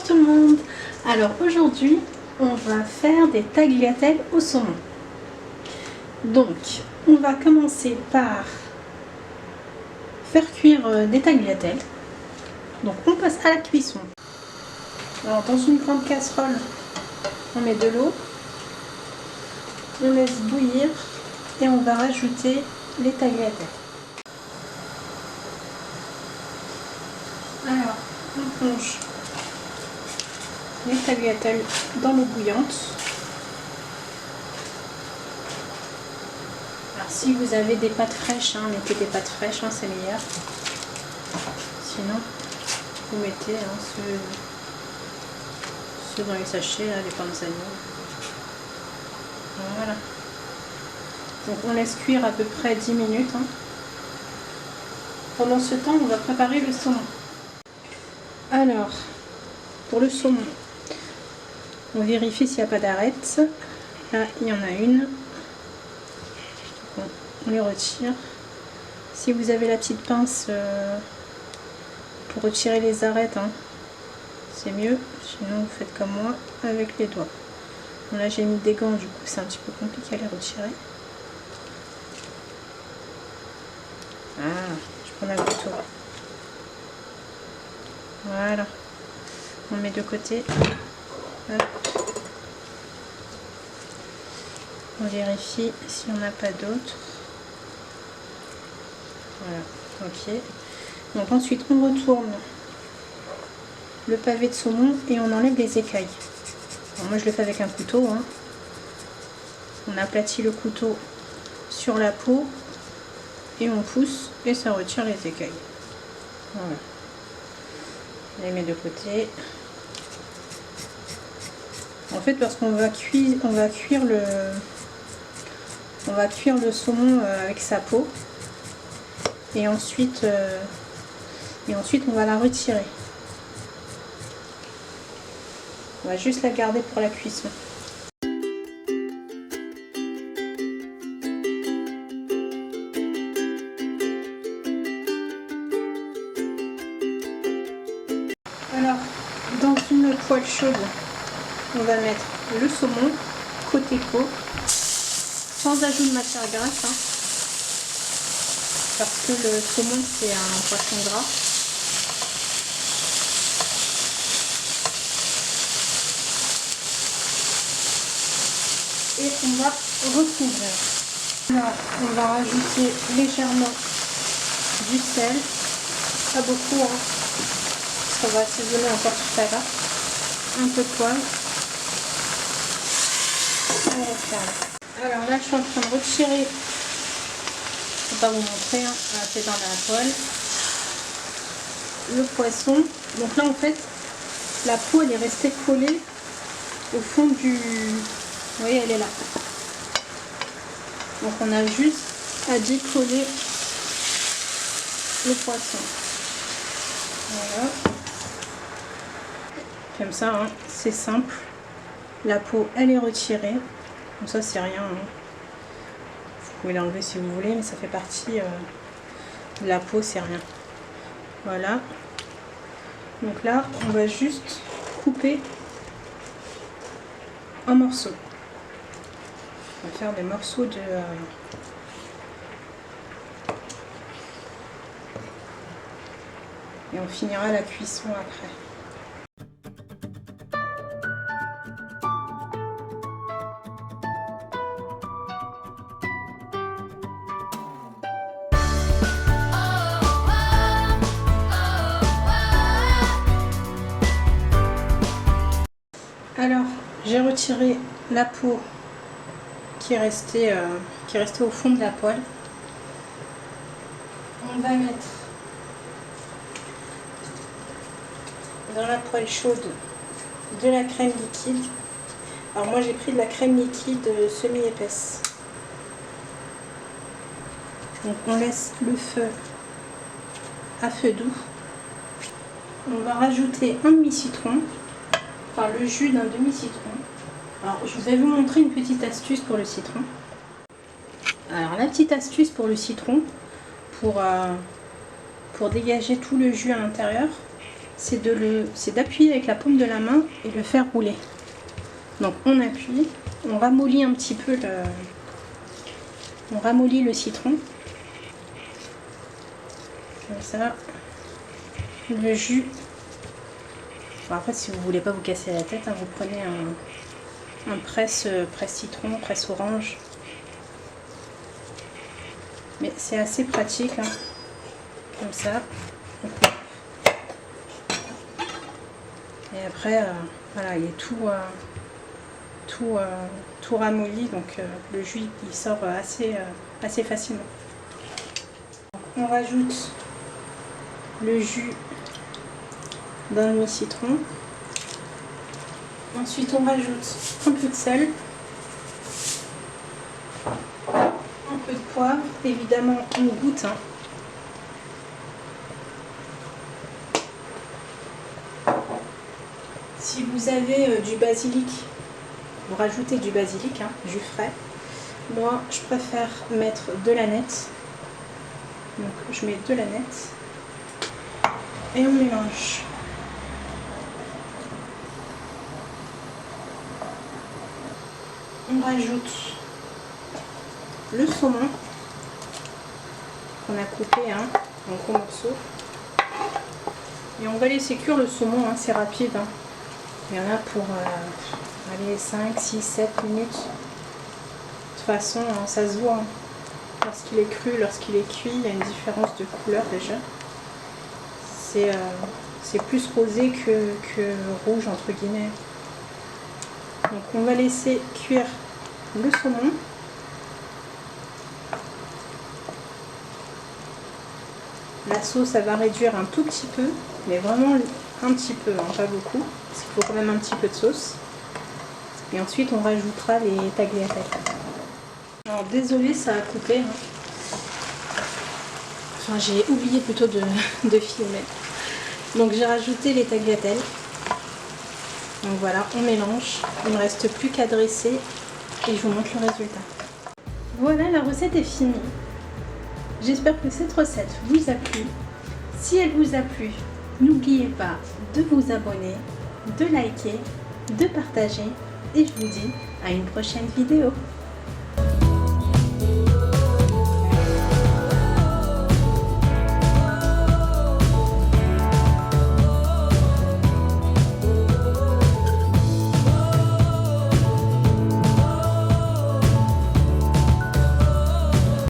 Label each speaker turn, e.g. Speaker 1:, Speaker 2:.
Speaker 1: tout le monde. Alors aujourd'hui on va faire des tagliatelles au saumon. Donc on va commencer par faire cuire des tagliatelles. Donc on passe à la cuisson. Alors dans une grande casserole on met de l'eau, on laisse bouillir et on va rajouter les tagliatelles. Alors on plonge les tagliatelles dans l'eau bouillante. Alors si vous avez des pâtes fraîches, mettez des pâtes fraîches, c'est meilleur. Sinon vous mettez ceux dans les sachets, là, les panzani. Voilà. Donc on laisse cuire à peu près 10 minutes. Pendant ce temps, on va préparer le saumon. Alors, pour le saumon, on vérifie s'il n'y a pas d'arête. Là, il y en a une. On les retire. Si vous avez la petite pince pour retirer les arêtes, c'est mieux. Sinon, vous faites comme moi avec les doigts. Bon, là, j'ai mis des gants, du coup, c'est un petit peu compliqué à les retirer. Je prends un couteau. Voilà. On met de côté. Hop. On vérifie s'il n'y en a pas d'autres. Voilà. Ok. Donc ensuite, on retourne le pavé de saumon et on enlève les écailles. Alors moi, je le fais avec un couteau. On aplatit le couteau sur la peau et on pousse et ça retire les écailles. Voilà. On les met de côté. En fait, parce qu'on va cuire le saumon avec sa peau et ensuite on va la retirer. On va juste la garder pour la cuisson. Alors, dans une poêle chaude, on va mettre le saumon côté peau, sans ajout de matière grasse, parce que le saumon c'est un poisson gras. Et on va recouvrir. Alors, on va rajouter légèrement du sel, pas beaucoup, parce qu'on va assaisonner encore tout à l'heure. Un peu de poivre. Alors là, je suis en train de retirer, je ne vais pas vous montrer, c'est dans la poêle, le poisson. Donc là, en fait, la peau elle est restée collée au fond du... Vous voyez, elle est là. Donc on a juste à décoller le poisson. Voilà. Comme ça, c'est simple. La peau, elle est retirée. Donc ça, c'est rien. Vous pouvez l'enlever si vous voulez, mais ça fait partie de la peau, c'est rien. Voilà. Donc là, on va juste couper en morceaux. On va faire des morceaux de... Et on finira la cuisson après. Alors, j'ai retiré la peau qui est restée au fond de la poêle. On va mettre dans la poêle chaude de la crème liquide. Alors moi j'ai pris de la crème liquide semi-épaisse. Donc on laisse le feu à feu doux. On va rajouter un demi-citron. Enfin le jus d'un demi-citron. Alors je vais vous montrer une petite astuce pour le citron. Alors la petite astuce pour le citron, pour dégager tout le jus à l'intérieur, c'est d'appuyer avec la paume de la main et le faire rouler. Donc on appuie, on ramollit un petit peu on ramollit le citron. Comme ça, le jus. Bon, après, si vous voulez pas vous casser la tête, hein, vous prenez un presse citron, presse orange. Mais c'est assez pratique, hein. Comme ça. Et après, voilà, il est tout ramolli, donc le jus il sort assez facilement. Donc, on rajoute le jus d'un demi-citron. Ensuite, on rajoute un peu de sel, un peu de poivre. Évidemment, on goûte, hein. Si vous avez du basilic, vous rajoutez du basilic, hein, jus frais. Moi, je préfère mettre de l'aneth. Donc, je mets de l'aneth et on mélange. On rajoute le saumon qu'on a coupé, hein, en gros morceaux. Et on va laisser cuire le saumon, hein, c'est rapide, hein. Il y en a pour allez, 5, 6, 7 minutes. De toute façon, hein, ça se voit. Hein. Lorsqu'il est cru, lorsqu'il est cuit, il y a une différence de couleur déjà. C'est plus rosé que rouge, entre guillemets. Donc on va laisser cuire le saumon. La sauce, ça va réduire un tout petit peu, mais vraiment un petit peu, hein, pas beaucoup, parce qu'il faut quand même un petit peu de sauce. Et ensuite, on rajoutera les tagliatelles. Alors, désolée, ça a coupé. Hein. Enfin, j'ai oublié plutôt de filmer. Donc, j'ai rajouté les tagliatelles. Donc voilà, on mélange. Il ne me reste plus qu'à dresser et je vous montre le résultat. Voilà, la recette est finie. J'espère que cette recette vous a plu. Si elle vous a plu, n'oubliez pas de vous abonner, de liker, de partager et je vous dis à une prochaine vidéo.